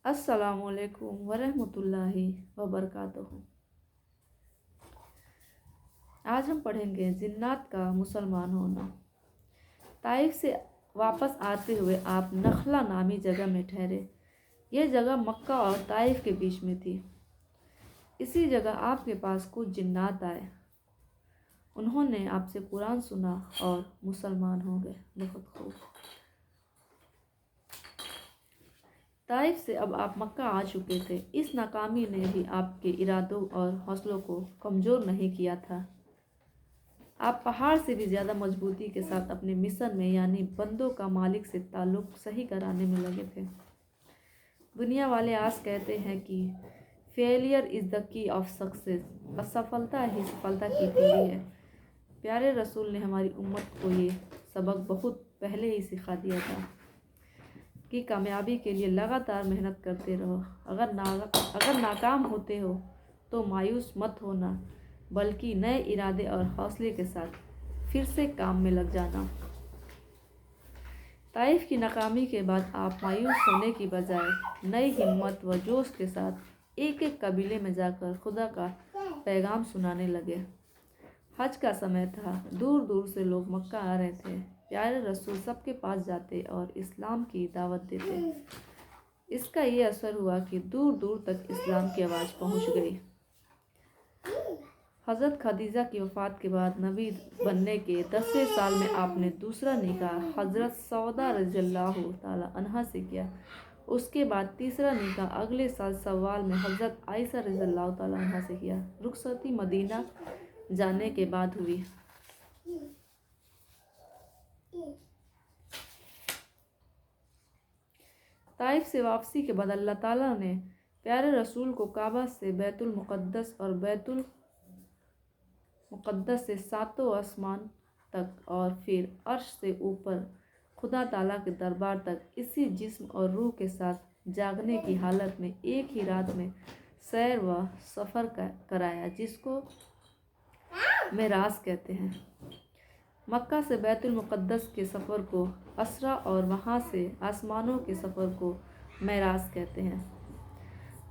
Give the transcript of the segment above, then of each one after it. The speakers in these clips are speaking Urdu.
السلام علیکم ورحمۃ اللہ وبرکاتہ۔ آج ہم پڑھیں گے جنات کا مسلمان ہونا۔ طائف سے واپس آتے ہوئے آپ نخلا نامی جگہ میں ٹھہرے۔ یہ جگہ مکہ اور طائف کے بیچ میں تھی۔ اسی جگہ آپ کے پاس کچھ جنات آئے۔ انہوں نے آپ سے قرآن سنا اور مسلمان ہو گئے۔ بہت خوب۔ طائف سے اب آپ مکہ آ چکے تھے۔ اس ناکامی نے بھی آپ کے ارادوں اور حوصلوں کو کمزور نہیں کیا تھا۔ آپ پہاڑ سے بھی زیادہ مضبوطی کے ساتھ اپنے مشن میں یعنی بندوں کا مالک سے تعلق صحیح کرانے میں لگے تھے۔ دنیا والے آج کہتے ہیں کہ فیلئر از دا کی آف سکسیس، اسفلتا ہی سفلتا کی کنجی ہے۔ پیارے رسول نے ہماری امت کو یہ سبق بہت پہلے ہی سکھا دیا تھا کہ کامیابی کے لیے لگاتار محنت کرتے رہو۔ اگر ناکام ہوتے ہو تو مایوس مت ہونا، بلکہ نئے ارادے اور حوصلے کے ساتھ پھر سے کام میں لگ جانا۔ طائف کی ناکامی کے بعد آپ مایوس ہونے کی بجائے نئی ہمت و جوش کے ساتھ ایک ایک قبیلے میں جا کر خدا کا پیغام سنانے لگے۔ حج کا سمے تھا، دور دور سے لوگ مکہ آ رہے تھے۔ پیارے رسول سب کے پاس جاتے اور اسلام کی دعوت دیتے۔ اس کا یہ اثر ہوا کہ دور دور تک اسلام کی آواز پہنچ گئی۔ حضرت خدیجہ کی وفات کے بعد نبی بننے کے 10ویں سال میں آپ نے دوسرا نکاح حضرت سودا رضی اللہ تعالی عنہا سے کیا۔ اس کے بعد تیسرا نکاح اگلے سال شوال میں حضرت عائشہ رضی اللہ تعالی عنہا سے کیا۔ رخصتی مدینہ جانے کے بعد ہوئی۔ طائف سے واپسی کے بعد اللہ تعالیٰ نے پیارے رسول کو کعبہ سے بیت المقدس اور بیت المقدس سے ساتوں آسمان تک اور پھر عرش سے اوپر خدا تعالیٰ کے دربار تک اسی جسم اور روح کے ساتھ جاگنے کی حالت میں ایک ہی رات میں سیر و سفر کرایا، جس کو معراج کہتے ہیں۔ مکہ سے بیت المقدس کے سفر کو اسرا اور وہاں سے آسمانوں کے سفر کو معراج کہتے ہیں۔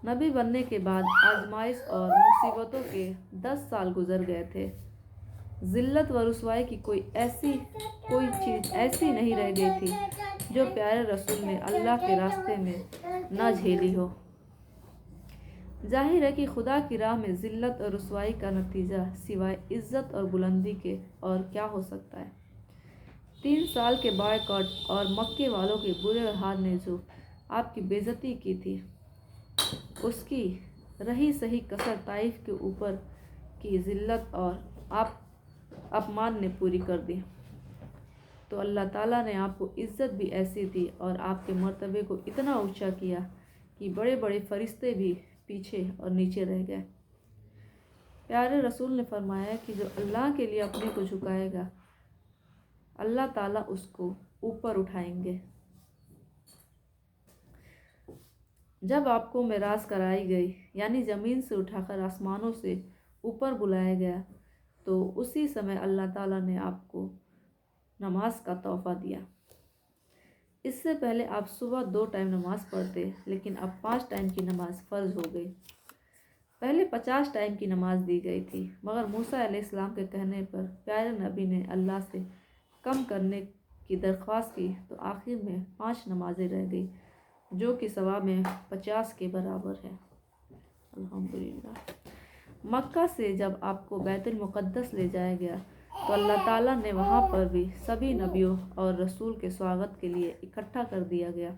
نبی بننے کے بعد آزمائش اور مصیبتوں کے 10 سال گزر گئے تھے۔ ذلت و رسوائی کی کوئی چیز ایسی نہیں رہ گئی تھی جو پیارے رسول نے اللہ کے راستے میں نہ جھیلی ہو۔ ظاہر ہے کہ خدا کی راہ میں ذلت اور رسوائی کا نتیجہ سوائے عزت اور بلندی کے اور کیا ہو سکتا ہے۔ 3 سال کے بائیکاٹ اور مکے والوں کے برے ویوہار نے جو آپ کی بے عزتی کی تھی، اس کی رہی سہی کسر طائف کے اوپر کی ذلت اور اپمان نے پوری کر دی۔ تو اللہ تعالیٰ نے آپ کو عزت بھی ایسی دی اور آپ کے مرتبے کو اتنا اونچا کیا کہ بڑے بڑے فرشتے بھی پیچھے اور نیچے رہ گئے۔ پیارے رسول نے فرمایا کہ جو اللہ کے لیے اپنے کو جھکائے گا، اللہ تعالیٰ اس کو اوپر اٹھائیں گے۔ جب آپ کو معراج کرائی گئی یعنی زمین سے اٹھا کر آسمانوں سے اوپر بلایا گیا، تو اسی سمے اللہ تعالیٰ نے آپ کو نماز کا تحفہ دیا۔ اس سے پہلے آپ صبح 2 ٹائم نماز پڑھتے، لیکن اب 5 ٹائم کی نماز فرض ہو گئی۔ پہلے 50 ٹائم کی نماز دی گئی تھی، مگر موسیٰ علیہ السلام کے کہنے پر پیارے نبی نے اللہ سے کم کرنے کی درخواست کی تو آخر میں 5 نمازیں رہ گئی، جو کہ ثواب میں 50 کے برابر ہے۔ الحمدللہ۔ مکہ سے جب آپ کو بیت المقدس لے جایا گیا تو اللہ تعالیٰ نے وہاں پر بھی سبھی نبیوں اور رسول کے سواگت کے لیے اکٹھا کر دیا گیا۔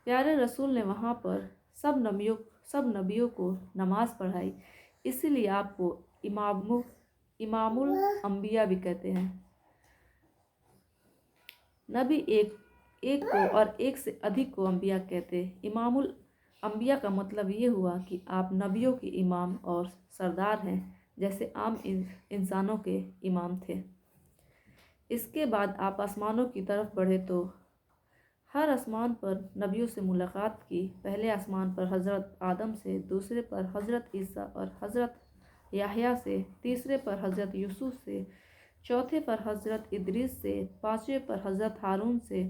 پیارے رسول نے وہاں پر سب نبیوں کو نماز پڑھائی، اسی لیے آپ کو امام الانبیاء بھی کہتے ہیں۔ نبی ایک کو اور ایک سے ادھک کو انبیاء کہتے۔ امام الانبیاء کا مطلب یہ ہوا کہ آپ نبیوں کے امام اور سردار ہیں، جیسے عام انسانوں کے امام تھے۔ اس کے بعد آپ آسمانوں کی طرف بڑھے تو ہر آسمان پر نبیوں سے ملاقات کی۔ پہلے آسمان پر حضرت آدم سے، دوسرے پر حضرت عیسیٰ اور حضرت یحییٰ سے، تیسرے پر حضرت یوسف سے، چوتھے پر حضرت ادریس سے، 5ویں پر حضرت ہارون سے،